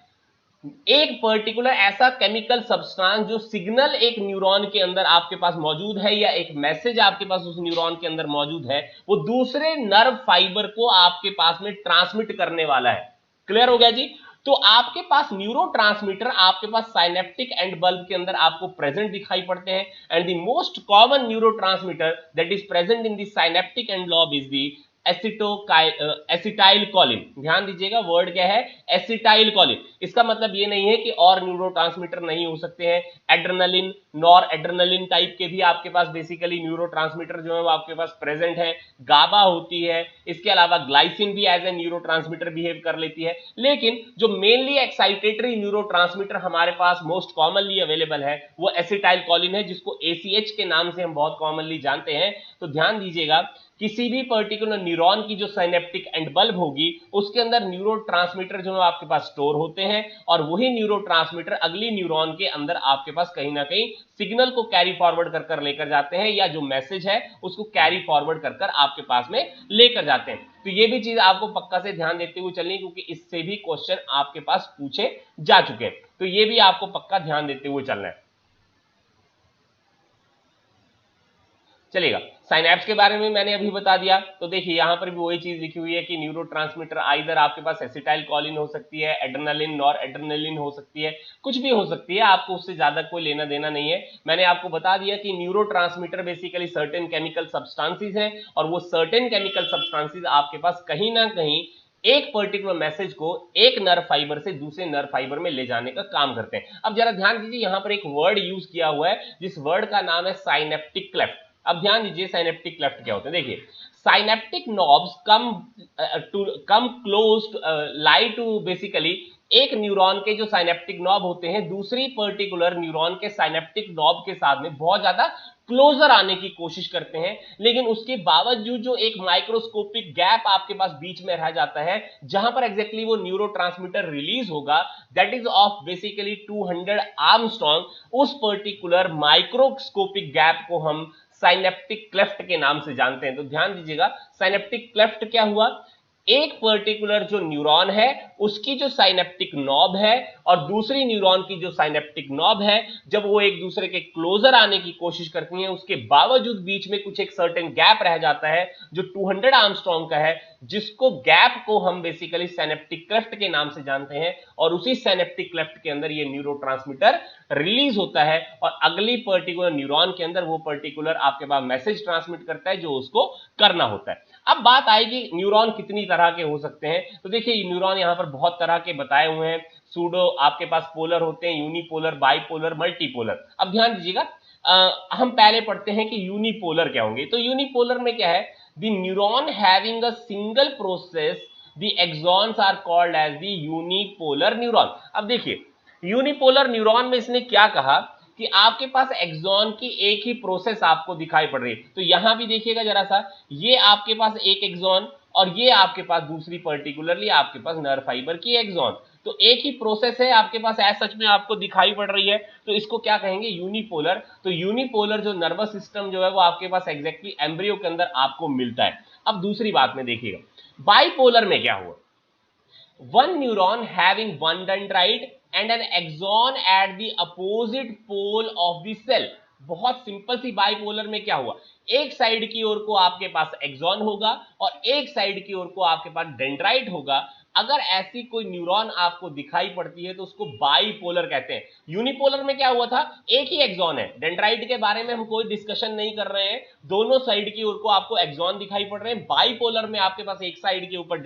एक पर्टिकुलर ऐसा केमिकल सब्सटेंस जो सिग्नल एक न्यूरॉन के अंदर आपके पास मौजूद है, या एक मैसेज आपके पास उस न्यूरॉन के अंदर मौजूद है, वो दूसरे नर्व फाइबर को आपके पास में ट्रांसमिट करने वाला है। क्लियर हो गया जी? तो आपके पास न्यूरोट्रांसमीटर आपके पास साइनेप्टिक एंड बल्ब के अंदर आपको प्रेजेंट दिखाई पड़ते हैं। And the most common neurotransmitter that is present in the synaptic and lobe is the acetyl choline. ध्यान दीजिएगा, वर्ड क्या है? Acetyl choline. इसका मतलब ये नहीं है कि और न्यूरोट्रांसमीटर नहीं हो सकते हैं। एड्रेनलिन, नॉर एड्रेनलिन टाइप के भी आपके पास बेसिकली न्यूरोट्रांसमीटर जो है वो आपके पास प्रेजेंट है। गाबा होती है, इसके अलावा ग्लाइसिन भी एज ए न्यूरोट्रांसमीटर बिहेव कर लेती है। लेकिन जो मेनली एक्साइटेटरी न्यूरोट्रांसमीटर हमारे पास मोस्ट कॉमनली अवेलेबल है वो एसिटाइल कोलिन है, जिसको ACH के नाम से हम बहुत कॉमनली जानते हैं। तो ध्यान दीजिएगा, किसी भी पर्टिकुलर न्यूरॉन की जो साइनेप्टिक एंड बल्ब होगी उसके अंदर न्यूरोट्रांसमीटर जो आपके पास स्टोर होते हैं, और वही न्यूरोट्रांसमीटर अगली न्यूरॉन के अंदर आपके पास कहीं ना कहीं सिग्नल को कैरी फॉरवर्ड कर लेकर जाते हैं, या जो मैसेज है उसको कैरी फॉरवर्ड कर आपके पास में लेकर जाते हैं। तो ये भी चीज आपको पक्का से ध्यान देते हुए चलनी, क्योंकि इससे भी क्वेश्चन आपके पास पूछे जा चुके हैं। तो ये भी आपको पक्का ध्यान देते हुए चलना है। चलेगा, साइनैप्स के बारे में मैंने अभी बता दिया। तो देखिए यहां पर भी वही चीज लिखी हुई है कि न्यूरोट्रांसमीटर आइदर आपके पास एसिटाइल कोलिन हो सकती है, एड्रेनलिन, नॉर एड्रेनलिन हो सकती है, कुछ भी हो सकती है, आपको उससे ज्यादा कोई लेना देना नहीं है। मैंने आपको बता दिया कि neurotransmitter basically certain chemical substances हैं, और वो सर्टेन केमिकल सब्सटेंसेस आपके पास कहीं ना कहीं एक पर्टिकुलर मैसेज को एक नर्व फाइबर से दूसरे नर्व फाइबर में ले जाने का काम करते हैं। अब जरा ध्यान दीजिए, यहां पर एक वर्ड यूज किया हुआ है जिस वर्ड का नाम है साइनेप्टिक क्लेफ्ट। अब ध्यान दीजिए साइनेप्टिक क्लेफ्ट क्या होते हैं। देखिए synaptic knobs come close lie to basically एक न्यूरॉन के जो साइनेप्टिक नॉब होते हैं दूसरी पर्टिकुलर न्यूरॉन के साइनेप्टिक नॉब के साथ में बहुत ज्यादा क्लोजर आने की कोशिश करते हैं, लेकिन उसके बावजूद जो एक माइक्रोस्कोपिक गैप आपके पास बीच में रह जाता है जहां पर एग्जैक्टली वो न्यूरोट्रांसमीटर रिलीज होगा, that is of basically 200 Armstrong, उस पर्टिकुलर माइक्रोस्कोपिक गैप को हम साइनेप्टिक क्लेफ्ट के नाम से जानते हैं। तो ध्यान दीजिएगा, साइनेप्टिक क्लेफ्ट क्या हुआ? एक पर्टिकुलर जो न्यूरॉन है उसकी जो साइनेप्टिक नॉब है और दूसरी न्यूरॉन की जो साइनेप्टिक नॉब है, जब वो एक दूसरे के क्लोजर आने की कोशिश करती हैं, उसके बावजूद बीच में कुछ एक सर्टेन गैप रह जाता है जो 200 आर्मस्ट्रॉन्ग का है, जिसको गैप को हम बेसिकली साइनेप्टिक क्लेफ्ट के नाम से जानते हैं। और उसी साइनेप्टिक क्लेफ्ट के अंदर ये न्यूरोट्रांसमीटर रिलीज होता है और अगली पर्टिकुलर न्यूरॉन के अंदर वो पर्टिकुलर आपके पास मैसेज ट्रांसमिट करता है जो उसको करना होता है। अब बात आएगी न्यूरॉन कितनी तरह के हो सकते हैं। तो देखिए न्यूरॉन यहां पर बहुत तरह के बताए हुए हैं। सूडो आपके पास पोलर होते हैं, यूनिपोलर, बाइपोलर, मल्टीपोलर। अब ध्यान दीजिएगा, हम पहले पढ़ते हैं कि यूनिपोलर क्या होंगे। तो यूनिपोलर में क्या है, the neuron having a single process, the axons are called as the unipolar neuron. अब देखिए यूनिपोलर न्यूरॉन में इसने क्या कहा कि आपके पास एक्सॉन की एक ही प्रोसेस आपको दिखाई पड़ रही है। तो यहां भी देखिएगा जरा सा, ये आपके पास एक एक्सॉन और ये आपके पास दूसरी पर्टिकुलरली आपके पास नर्व फाइबर की एक्सॉन। तो एक ही प्रोसेस है आपके पास, ऐसा सच में आपको दिखाई पड़ रही है, तो इसको क्या कहेंगे, यूनिपोलर। तो यूनिपोलर जो नर्वस सिस्टम जो है वो आपके पास एग्जैक्टली एम्ब्रियो के अंदर आपको मिलता है। अब दूसरी बात में देखिएगा, बाइपोलर में क्या हुआ, one neuron having one dendrite and an axon at the opposite pole of the cell। बहुत सिंपल सी बाइपोलर में क्या हुआ, एक साइड की ओर को आपके पास एक्सॉन होगा और एक साइड की ओर को आपके पास डेंड्राइट होगा। अगर ऐसी कोई न्यूरॉन आपको दिखाई पड़ती है तो उसको बाइपोलर कहते हैं। यूनिपोलर में क्या हुआ था, एक ही एक्सॉन है, डेंड्राइट के बारे में हम कोई डिस्कशन नहीं कर रहे हैं, दोनों साइड की ओर को आपको एक्सॉन दिखाई पड़ रहे हैं। बाइपोलर में आपके पास एक साइड के ऊपर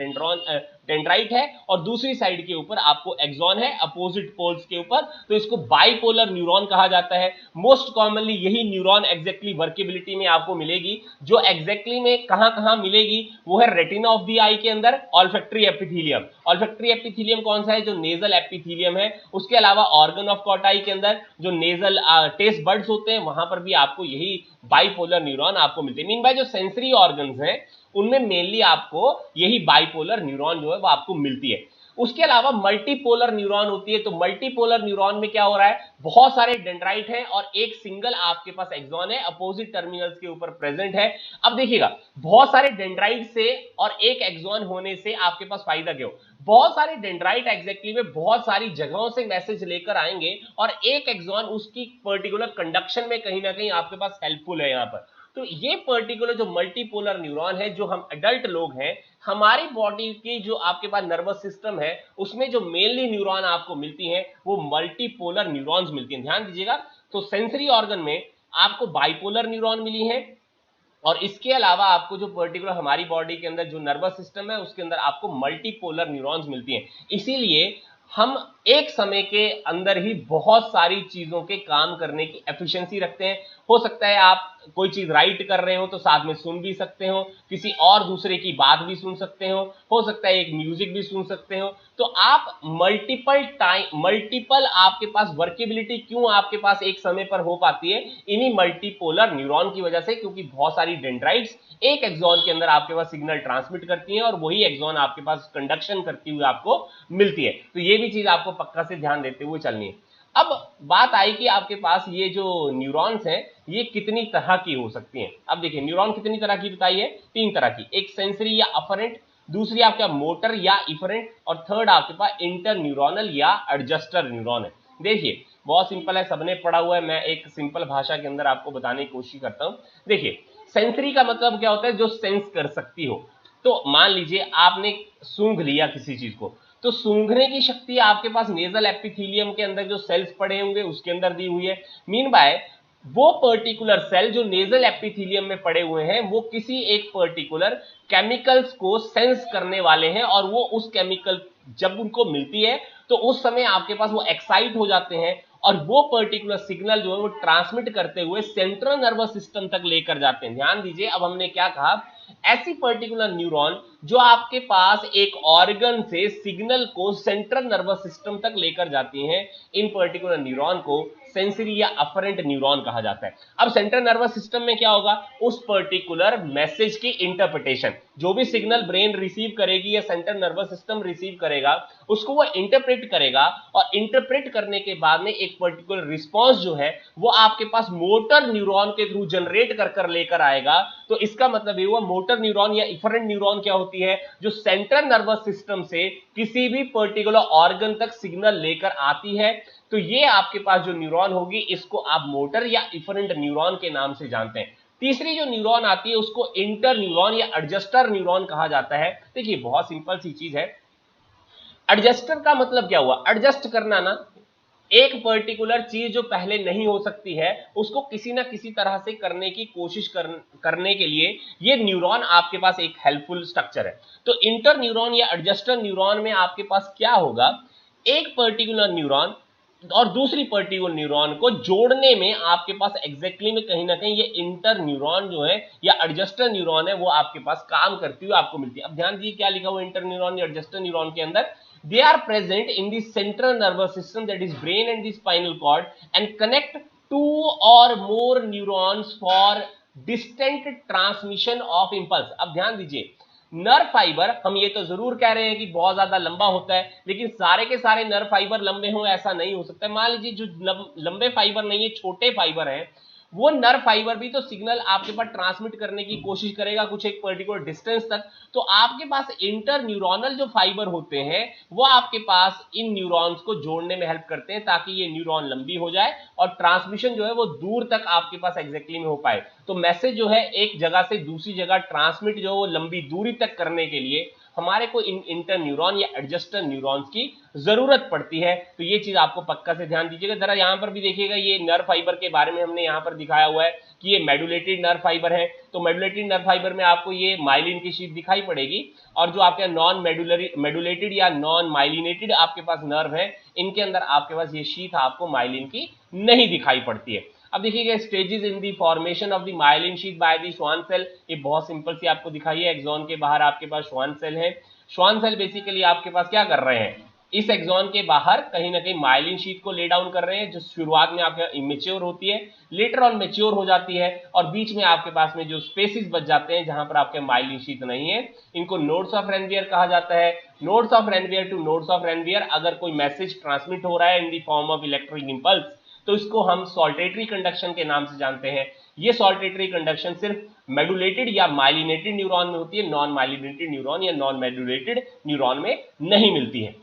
डेंड्राइट है और दूसरी साइड के ऊपर आपको एक्सॉन है, अपोजिट पोल्स के ऊपर, तो इसको बाइपोलर न्यूरॉन कहा जाता है। मोस्ट कॉमनली यही न्यूरॉन एग्जैक्टली वर्केबिलिटी में आपको मिलेगी, जो एग्जैक्टली में कहां मिलेगी, वो है रेटिना ऑफ द आई के अंदर, ऑल्फैक्टरी एपिथेलियम। ऑल्फैक्टरी एपिथेलियम कौन सा है, जो नेजल एपिथेलियम है। उसके अलावा ऑर्गन ऑफ कॉटाई के अंदर जो नेजल टेस्ट बर्ड्स होते हैं, वहां पर भी आपको यही बाइपोलर न्यूरॉन आपको मिलते हैं। मीन बाय जो सेंसरी ऑर्गन्स हैं उनमें मेनली आपको यही बाइपोलर न्यूरॉन जो है वो आपको मिलती है। उसके अलावा मल्टीपोलर न्यूरॉन होती है। तो मल्टीपोलर न्यूरॉन में क्या हो रहा है, बहुत सारे डेंड्राइट हैं और एक सिंगल आपके पास एक्सॉन है, अपोजिट टर्मिनल्स के ऊपर प्रेजेंट है। अब देखिएगा, बहुत सारे डेंड्राइट से और एक एक्सॉन होने से आपके पास फायदा क्या हो, बहुत सारे डेंड्राइट एग्जैक्टली में बहुत सारी जगहों से मैसेज लेकर आएंगे और एक एक्सॉन उसकी पर्टिकुलर कंडक्शन में कहीं ना कहीं आपके पास हेल्पफुल है। यहां पर तो ये पर्टिकुलर जो मल्टीपोलर न्यूरॉन है, जो हम एडल्ट लोग हैं, हमारी बॉडी की जो आपके पास नर्वस सिस्टम है उसमें जो मेनली न्यूरॉन आपको मिलती हैं वो मल्टीपोलर न्यूरॉन्स मिलती हैं। ध्यान दीजिएगा, तो सेंसरी ऑर्गन में आपको बाइपोलर न्यूरॉन मिली है और इसके अलावा आपको जो पर्टिकुलर हमारी बॉडी के अंदर जो नर्वस सिस्टम है उसके अंदर आपको मल्टीपोलर न्यूरॉन्स मिलती हैं। इसीलिए हम एक समय के अंदर ही बहुत सारी चीजों के काम करने की एफिशिएंसी रखते हैं। हो सकता है आप कोई चीज राइट कर रहे हो तो साथ में सुन भी सकते हो, किसी और दूसरे की बात भी सुन सकते हो सकता है एक म्यूजिक भी सुन सकते हो। तो आप मल्टीपल आपके पास वर्केबिलिटी क्यों आपके पास एक समय पर हो पाती है, इन्हीं मल्टीपोलर न्यूरॉन की वजह से, क्योंकि बहुत सारी डेंड्राइट्स एक एक्सॉन के अंदर आपके पास सिग्नल ट्रांसमिट करती हैं और वही एक्सॉन आपके पास कंडक्शन करती हुई आपको मिलती है। तो ये भी चीज आपको पक्का से ध्यान देते हुए चलनी है। अब बात आई कि आपके पास ये जो न्यूरॉन्स हैं ये कितनी तरह की हो सकती हैं। अब देखिए न्यूरॉन कितनी तरह की बताई है, 3 तरह की, एक सेंसरी या अफरेंट, दूसरी आपका मोटर या इफरेंट और थर्ड आपके पास इंटर न्यूरोनल या एडजस्टर न्यूरॉन है। देखिए बहुत सिंपल है, सबने पढ़ा हुआ है, मैं एक सिंपल भाषा के अंदर आपको बताने की कोशिश करता हूं। देखिए सेंसरी का मतलब क्या होता है, जो सेंस कर सकती हो। तो मान लीजिए आपने सूंघ लिया किसी चीज को, तो सूंघने की शक्ति आपके पास नेजल एपिथेलियम के अंदर जो सेल्स पड़े होंगे उसके अंदर दी हुई है। मीन बाय वो पर्टिकुलर सेल जो नेजल एपिथेलियम में पड़े हुए हैं वो किसी एक पर्टिकुलर केमिकल्स को सेंस करने वाले हैं और वो उस केमिकल जब उनको मिलती है तो उस समय आपके पास वो एक्साइट हो जाते हैं और वो पर्टिकुलर सिग्नल जो है वो ट्रांसमिट करते हुए सेंट्रल नर्वस सिस्टम तक लेकर जाते हैं। ध्यान दीजिए, अब हमने क्या कहा, ऐसी पर्टिकुलर न्यूरॉन जो आपके पास एक ऑर्गन से सिग्नल को सेंट्रल नर्वस सिस्टम तक लेकर जाती हैं, इन पर्टिकुलर न्यूरॉन को सेंसरी या अफरेंट न्यूरॉन कहा जाता है। अब सेंट्रल नर्वस सिस्टम में क्या होगा, उस पर्टिकुलर मैसेज की इंटरप्रिटेशन, जो भी सिग्नल ब्रेन रिसीव करेगी या सेंट्रल नर्वस सिस्टम रिसीव करेगा उसको वो इंटरप्रेट करेगा और इंटरप्रेट करने के बाद में एक पर्टिकुलर रिस्पॉन्स जो है वो आपके पास मोटर न्यूरॉन के थ्रू जनरेट कर लेकर आएगा। तो इसका मतलब ये हुआ मोटर न्यूरॉन या इफरेंट न्यूरॉन क्या होती है, जो सेंट्रल नर्वस सिस्टम से किसी भी पर्टिकुलर ऑर्गन तक सिग्नल लेकर आती है। तो ये आपके पास जो न्यूरॉन होगी इसको आप मोटर या इफरेंट न्यूरॉन के नाम से जानते हैं। तीसरी जो न्यूरॉन आती है उसको इंटर न्यूरॉन या एडजस्टर न्यूरॉन कहा जाता है। देखिए बहुत सिंपल सी चीज है, एडजस्टर का मतलब क्या हुआ, एडजस्ट करना ना, एक पर्टिकुलर चीज जो पहले नहीं हो सकती है उसको किसी ना किसी तरह से करने की कोशिश करने के लिए ये न्यूरॉन आपके पास एक हेल्पफुल स्ट्रक्चर है। तो इंटर न्यूरॉन या एडजस्टर न्यूरॉन में आपके पास क्या होगा, एक पर्टिकुलर न्यूरॉन और दूसरी पर्टिकुलर न्यूरॉन को जोड़ने में आपके पास एग्जैक्टली में कहीं ना कहीं ये इंटर न्यूरॉन जो है या एडजस्टर न्यूरॉन है वो आपके पास काम करती हुई आपको मिलती है। अब ध्यान दीजिए क्या लिखा हुआ इंटर न्यूरॉन या एडजस्टर न्यूरॉन के अंदर, they are present in the central nervous system, that is brain and the spinal cord, and connect two or more neurons for distant transmission of impulse। अब ध्यान दीजिए, नर्व फाइबर, हम ये तो जरूर कह रहे हैं कि बहुत ज्यादा लंबा होता है, लेकिन सारे के सारे नर्व फाइबर लंबे हों ऐसा नहीं हो सकता। मान लीजिए जो लंबे फाइबर नहीं है, छोटे फाइबर हैं, वो नर्व फाइबर भी तो सिग्नल आपके पास ट्रांसमिट करने की कोशिश करेगा कुछ एक पर्टिकुलर डिस्टेंस तक। तो आपके पास इंटर न्यूरोनल जो फाइबर होते हैं वो आपके पास इन न्यूरॉन्स को जोड़ने में हेल्प करते हैं ताकि ये न्यूरॉन लंबी हो जाए और ट्रांसमिशन जो है वो दूर तक आपके पास एग्जैक्टली में हो पाए। तो मैसेज जो है एक जगह से दूसरी जगह ट्रांसमिट जो है वो लंबी दूरी तक करने के लिए हमारे को इन इंटर न्यूरॉन या एडजस्टर न्यूरॉन्स की जरूरत पड़ती है। तो ये चीज आपको पक्का से ध्यान दीजिएगा। जरा यहां पर भी देखिएगा, ये नर्व फाइबर के बारे में हमने यहां पर दिखाया हुआ है कि ये मेडुलेटेड नर्व फाइबर है। तो मेडुलेटेड नर्व फाइबर में आपको ये माइलिन की शीट दिखाई पड़ेगी, और जो आपके नॉन मेडुलेटेड या नॉन माइलिनेटेड आपके पास नर्व है इनके अंदर आपके पास ये शीट आपको माइलिन की नहीं दिखाई पड़ती है। अब देखिएगा stages in the formation of the myelin sheath by the Schwann cell, ये बहुत सिंपल सी आपको दिखाई है। एक्सॉन के बाहर आपके पास श्वान सेल है। श्वान सेल बेसिकली आपके पास क्या कर रहे हैं, इस एक्सॉन के बाहर कहीं ना कहीं माइलिन शीट को ले डाउन कर रहे हैं, जो शुरुआत में आपके इमेच्योर होती है, लेटर ऑन मेच्योर हो जाती है, और बीच में आपके पास में जो स्पेसिस बच जाते हैं जहां पर आपके माइलिन शीट नहीं है, इनको नोड्स ऑफ रेनवियर कहा जाता है। Nodes of Ranvier to nodes of Ranvier, अगर कोई मैसेज ट्रांसमिट हो रहा है in the form of electric impulse तो इसको हम सॉल्टेटरी कंडक्शन के नाम से जानते हैं। ये सॉल्टेटरी कंडक्शन सिर्फ मेडुलेटेड या माइलिनेटेड न्यूरॉन में होती है, नॉन माइलिनेटेड न्यूरॉन या नॉन मेडुलेटेड न्यूरॉन में नहीं मिलती है।